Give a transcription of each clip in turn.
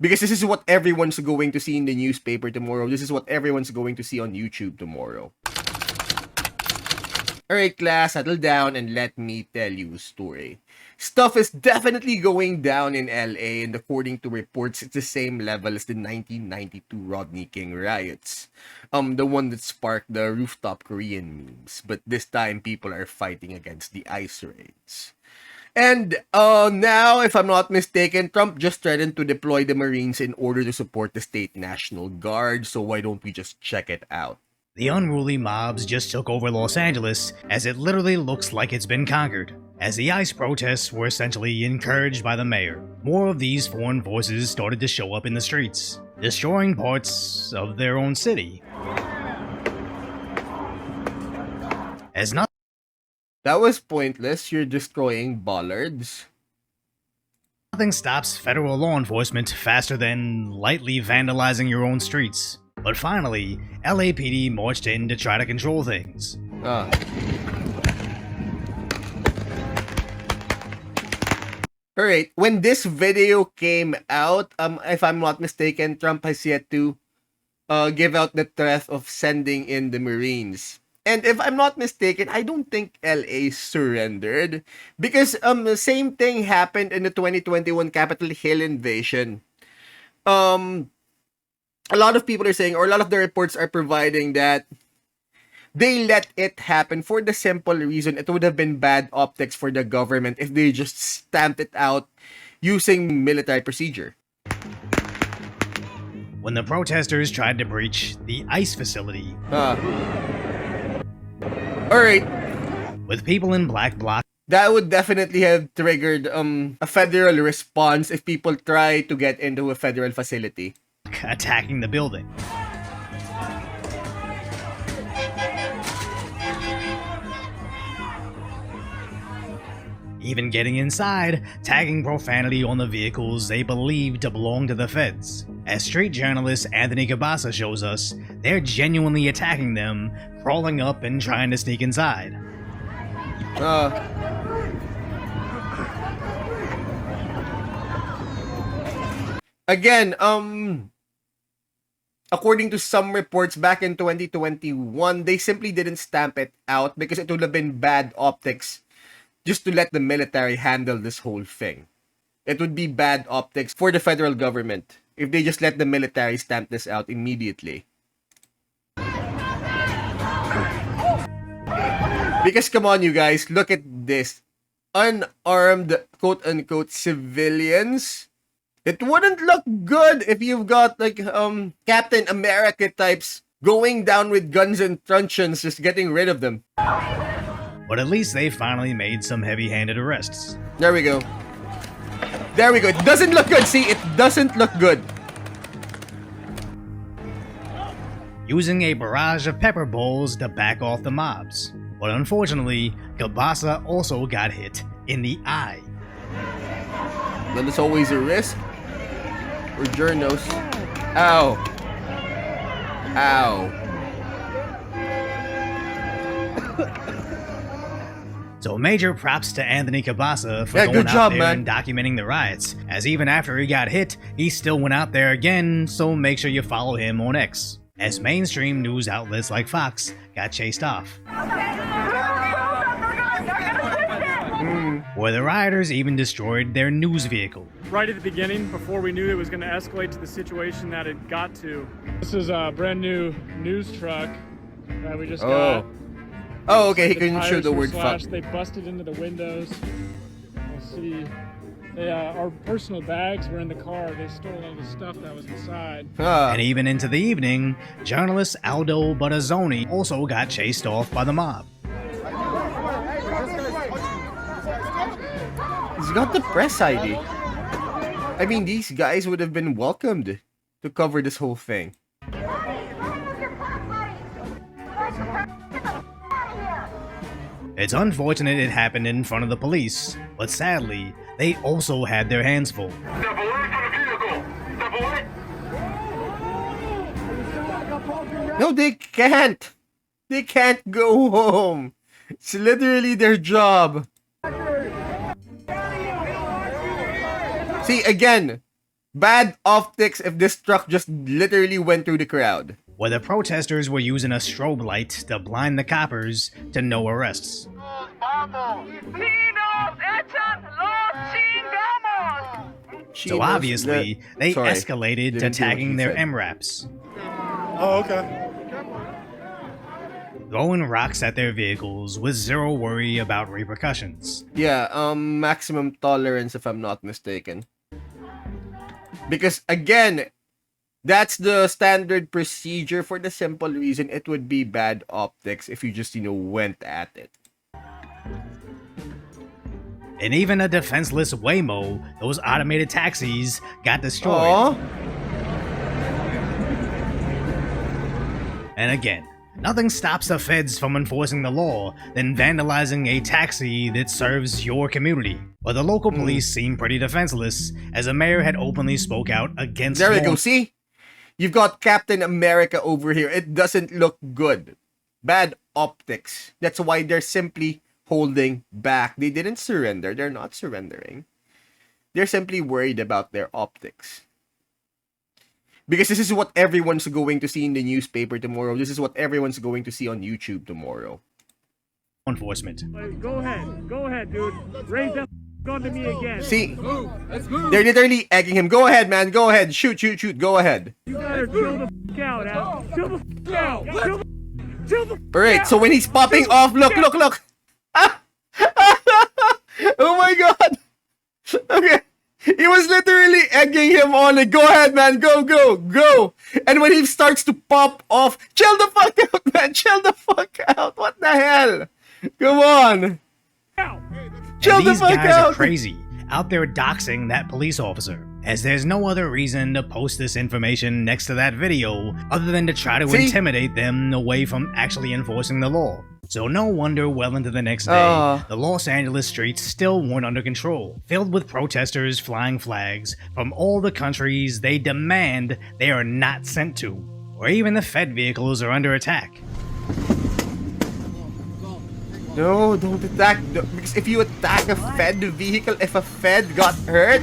Because this is what everyone's going to see in the newspaper tomorrow. This is what everyone's going to see on YouTube tomorrow. Alright class, settle down and let me tell you a story. Stuff is definitely going down in LA, and according to reports, it's the same level as the 1992 Rodney King riots. The one that sparked the rooftop Korean memes. But this time, people are fighting against the ICE raids. And now, if I'm not mistaken, Trump just threatened to deploy the Marines in order to support the state National Guard. So why don't we just check it out? The unruly mobs just took over Los Angeles, as it literally looks like it's been conquered. As the ICE protests were essentially encouraged by the mayor, more of these foreign forces started to show up in the streets, destroying parts of their own city. As not That was pointless. You're destroying bollards. Nothing stops federal law enforcement faster than lightly vandalizing your own streets. But finally, LAPD marched in to try to control things. Alright, when this video came out, if I'm not mistaken, Trump has yet to give out the threat of sending in the Marines. And if I'm not mistaken, I don't think LA surrendered. Because the same thing happened in the 2021 Capitol Hill invasion. A lot of people are saying, or a lot of the reports are providing that they let it happen for the simple reason it would have been bad optics for the government if they just stamped it out using military procedure. When the protesters tried to breach the ICE facility, alright, with people in black blocs, that would definitely have triggered a federal response if people try to get into a federal facility. Attacking the building. Even getting inside, tagging profanity on the vehicles they believe to belong to the feds. As street journalist Anthony Cabasa shows us, they're genuinely attacking them, crawling up and trying to sneak inside. Again, according to some reports back in 2021, they simply didn't stamp it out because it would have been bad optics just to let the military handle this whole thing. It would be bad optics for the federal government if they just let the military stamp this out immediately. Because come on you guys, look at this. Unarmed quote-unquote civilians. It wouldn't look good if you've got like Captain America types going down with guns and truncheons, just getting rid of them. But at least they finally made some heavy-handed arrests. There we go. There we go. It doesn't look good. See, it doesn't look good. Using a barrage of pepper balls to back off the mobs. But unfortunately, Cabasa also got hit in the eye. Then there's always a risk. Or journos. Ow. Ow. So major props to Anthony Cabasa for good going out job, there man. and documenting the riots, as even after he got hit, he still went out there again, so make sure you follow him on X, as mainstream news outlets like Fox got chased off. Where the rioters even destroyed their news vehicle. Right at the beginning, before we knew it was going to escalate to the situation that it got to. This is a brand new news truck that we just got. Oh, okay, he The couldn't show tires the were word fuck. slashed. They busted into the windows. You'll see. Our personal bags were in the car. They stole all the stuff that was inside. And even into the evening, journalist Aldo Buttazzoni also got chased off by the mob. He's got the press ID. I mean, these guys would have been welcomed to cover this whole thing. It's unfortunate it happened in front of the police, but sadly, they also had their hands full. Step away from the vehicle! Step away! No, they can't. They can't go home. It's literally their job. See, again, Bad optics if this truck just literally went through the crowd. Where the protesters were using a strobe light to blind the coppers to no arrests. So obviously, they escalated to Didn't hear what tagging he their said. MRAPs, Oh, okay. throwing rocks at their vehicles with zero worry about repercussions. Yeah, maximum tolerance if I'm not mistaken. Because again, that's the standard procedure for the simple reason it would be bad optics if you just, went at it. And even a defenseless Waymo, those automated taxis, got destroyed. Aww. And again, nothing stops the feds from enforcing the law than vandalizing a taxi that serves your community. But the local police seemed pretty defenseless, as the mayor had openly spoke out against There we law go, see? You've got Captain America over here. It doesn't look good. Bad optics. That's why they're simply holding back. They didn't surrender. They're not surrendering. They're simply worried about their optics. Because this is what everyone's going to see in the newspaper tomorrow. This is what everyone's going to see on YouTube tomorrow. enforcement. Go ahead, dude. Raise that gun to me again. See? They're literally egging him. Go ahead, man. Go ahead. Shoot. Go ahead. You gotta chill the out, Al. Chill the out. Chill the Alright, so when he's popping off, look. Oh my god. Okay. He was literally egging him on, like, go ahead, man, go. And when he starts to pop off, chill the fuck out, man, chill the fuck out. What the hell? Come on. Chill And the these fuck guys out. are crazy, out there doxing that police officer, as there's no other reason to post this information next to that video other than to try to See? intimidate them away from actually enforcing the law. So no wonder well into the next day, the Los Angeles streets still weren't under control, filled with protesters flying flags from all the countries they demand they are not sent to, or even the Fed vehicles are under attack. No, don't attack, because if you attack a Fed vehicle, if a Fed got hurt,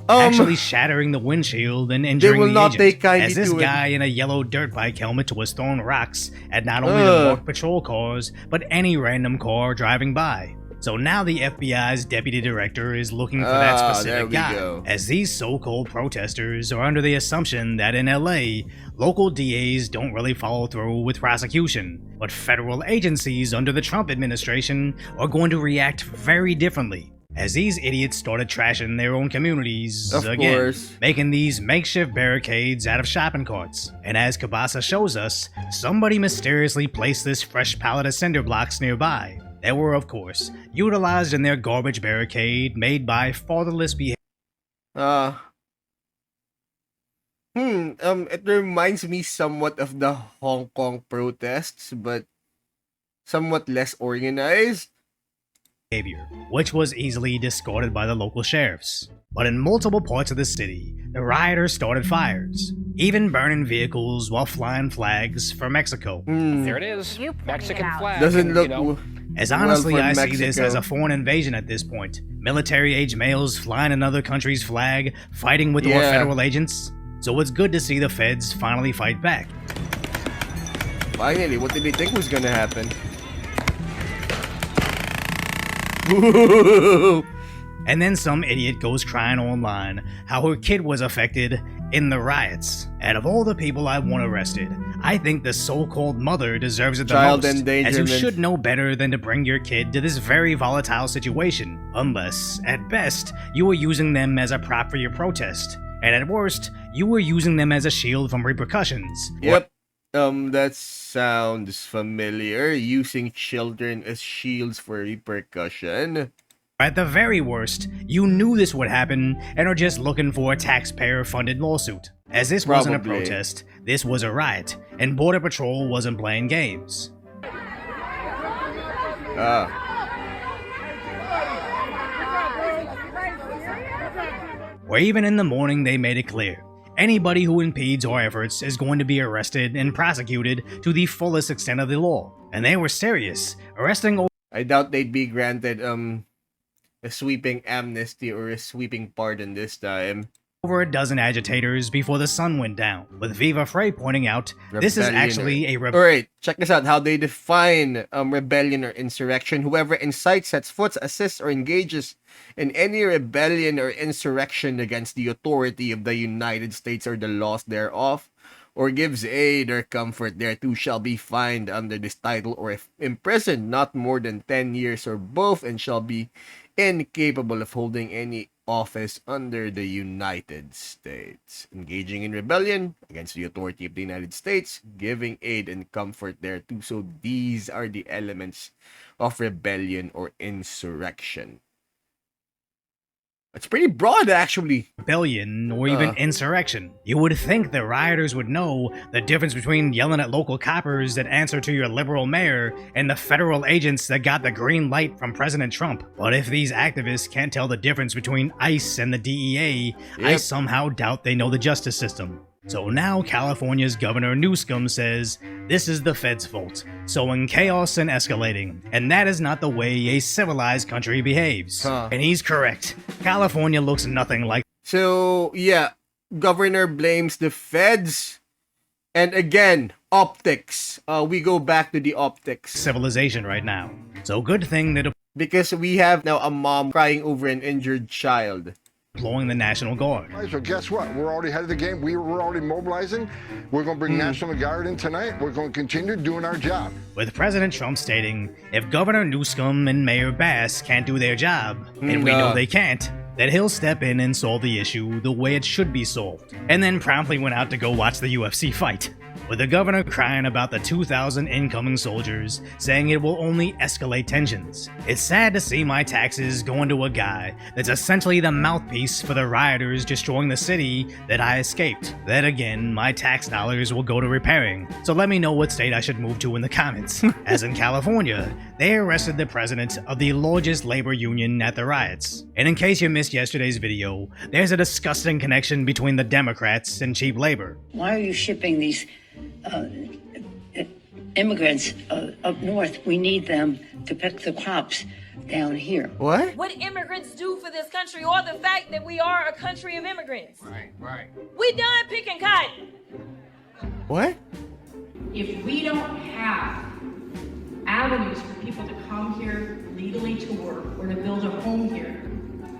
actually shattering the windshield and injuring will the not agent, take kindly as this to it. guy in a yellow dirt bike helmet was throwing rocks at not only the marked patrol cars, but any random car driving by. So now the FBI's deputy director is looking for that there specific we guy, go. as these so-called protesters are under the assumption that in LA, local DAs don't really follow through with prosecution, but federal agencies under the Trump administration are going to react very differently, as these idiots started trashing their own communities Of again, course. making these makeshift barricades out of shopping carts. And as Kabasa shows us, somebody mysteriously placed this fresh pallet of cinder blocks nearby. They were, of course, utilized in their garbage barricade made by fatherless behavior. It reminds me somewhat of the Hong Kong protests, but somewhat less organized. Which was easily discarded by the local sheriffs. But in multiple parts of the city, the rioters started fires, even burning vehicles while flying flags for Mexico. There it is. Mexican flag. Doesn't and, look you know, As honestly, well for I see this Mexico. as a foreign invasion at this point. Military-age males flying another country's flag, fighting with our Yeah. federal agents. So it's good to see the feds finally fight back. Finally, what did they think was gonna happen? And then some idiot goes crying online how her kid was affected in the riots. And of all the people I want arrested, I think the so-called mother deserves it the Child most, as you endangerment. should know better than to bring your kid to this very volatile situation, unless, at best, you were using them as a prop for your protest, and at worst, you were using them as a shield from repercussions. Yep. That sounds familiar. Using children as shields for repercussion. At the very worst, you knew this would happen and are just looking for a taxpayer-funded lawsuit. As this wasn't a Probably. protest, this was a riot, and Border Patrol wasn't playing games. Or even in the morning they made it clear, anybody who impedes our efforts is going to be arrested and prosecuted to the fullest extent of the law. And they were serious, arresting I doubt they'd be granted a sweeping amnesty or a sweeping pardon this time. over a dozen agitators before the sun went down, with Viva Frey pointing out this is actually a Alright, check this out, how they define rebellion or insurrection. Whoever incites, sets foot, assists, or engages in any rebellion or insurrection against the authority of the United States or the laws thereof, or gives aid or comfort thereto, shall be fined under this title or if imprisoned not more than 10 years or both, and shall be incapable of holding any office under the United States. Engaging in rebellion against the authority of the United States, giving aid and comfort thereto. So these are the elements of rebellion or insurrection. It's pretty broad, actually. Rebellion or even insurrection. You would think the rioters would know the difference between yelling at local coppers that answer to your liberal mayor and the federal agents that got the green light from President Trump. But if these activists can't tell the difference between ICE and the DEA, I somehow doubt they know the justice system. So now California's Governor Newsom says this is the Fed's fault, sowing chaos and escalating, and that is not the way a civilized country behaves. And he's correct. California looks nothing like. So, yeah, governor blames the feds, and again, optics. We go back to the optics. Civilization right now. So good thing that Because we have now a mom crying over an injured child. deploying the National Guard. So guess what? We're already ahead of the game. We're already mobilizing. We're going to bring National Guard in tonight. We're going to continue doing our job. With President Trump stating, if Governor Newsom and Mayor Bass can't do their job, and we know they can't, that he'll step in and solve the issue the way it should be solved. And then promptly went out to go watch the UFC fight. With the governor crying about the 2,000 incoming soldiers, saying it will only escalate tensions. It's sad to see my taxes going to a guy that's essentially the mouthpiece for the rioters destroying the city that I escaped. Then again, my tax dollars will go to repairing. So let me know what state I should move to in the comments. As in California, they arrested the president of the largest labor union at the riots. And in case you missed yesterday's video, there's a disgusting connection between the Democrats and cheap labor. Why are you shipping these immigrants up north? We need them to pick the crops down here. What? What immigrants do for this country, or the fact that we are a country of immigrants. Right. We done picking cotton. What? If we don't have avenues for people to come here legally to work or to build a home here,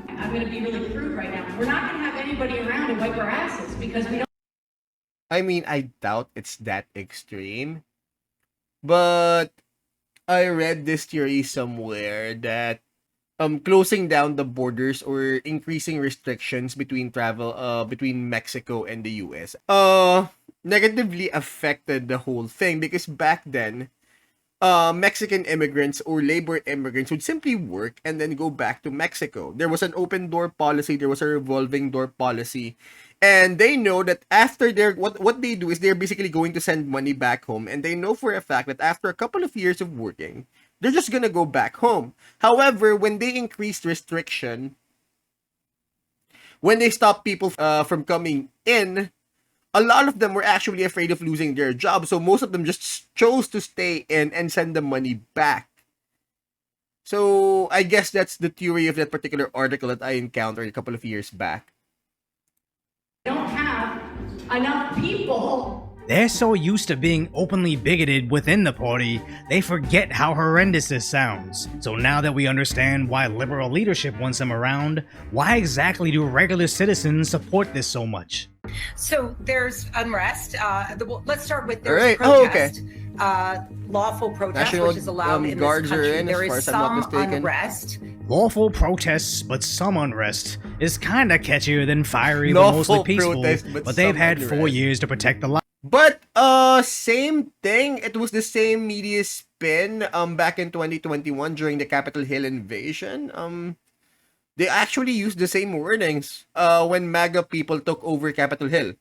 I'm going to be really crude right now. We're not going to have anybody around to wipe our asses because we don't. I mean, I doubt it's that extreme. But I read this theory somewhere that closing down the borders or increasing restrictions between travel between Mexico and the US negatively affected the whole thing, because back then Mexican immigrants or labor immigrants would simply work and then go back to Mexico. There was an open door policy, there was a revolving door policy. And they know that after what they do is they're basically going to send money back home, and they know for a fact that after a couple of years of working, they're just gonna go back home. However, when they increased restriction, when they stopped people from coming in, a lot of them were actually afraid of losing their job, so most of them just chose to stay in and send the money back. So I guess that's the theory of that particular article that I encountered a couple of years back. Don't have enough people. They're so used to being openly bigoted within the party, they forget how horrendous this sounds. So now that we understand why liberal leadership wants them around, why exactly do regular citizens support this so much? So there's unrest. Let's start with Alright. protest. Lawful protest, National which is allowed in guards this country. are in, There as far is as I'm not some mistaken. unrest. Lawful protests, but some unrest is kinda catchier than fiery but Lawful mostly peaceful, protest, but they've some had 4 unrest. years to protect the lives. But same thing. It was the same media spin back in 2021 during the Capitol Hill invasion. They actually used the same wordings when MAGA people took over Capitol Hill.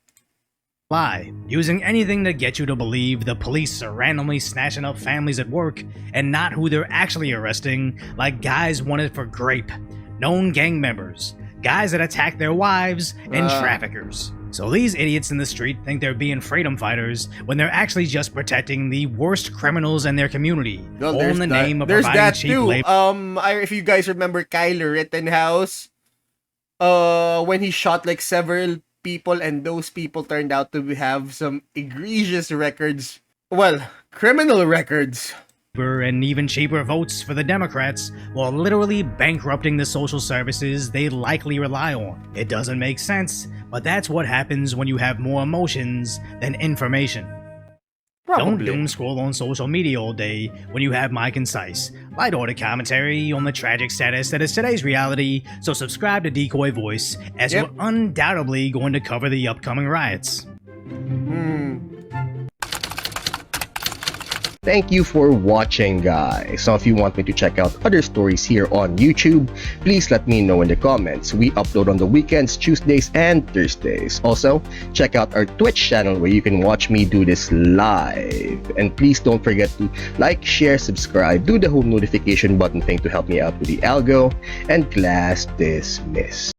Lie, using anything to get you to believe the police are randomly snatching up families at work and not who they're actually arresting, like guys wanted for grape, known gang members, guys that attack their wives, and traffickers. So these idiots in the street think they're being freedom fighters when they're actually just protecting the worst criminals in their community, all in the name of providing cheap labor. If you guys remember Kyle Rittenhouse, when he shot like several people and those people turned out to have some egregious records, well, criminal records. And even cheaper votes for the Democrats while literally bankrupting the social services they likely rely on. It doesn't make sense, but that's what happens when you have more emotions than information. Probably. Don't doom scroll on social media all day when you have my concise, light-hearted commentary on the tragic status that is today's reality, so subscribe to Decoy Voice, as we're undoubtedly going to cover the upcoming riots. Thank you for watching, guys. So if you want me to check out other stories here on YouTube, please let me know in the comments. We upload on the weekends, Tuesdays and Thursdays. Also, check out our Twitch channel where you can watch me do this live. And please don't forget to like, share, subscribe, do the whole notification button thing to help me out with the algo, and class dismissed.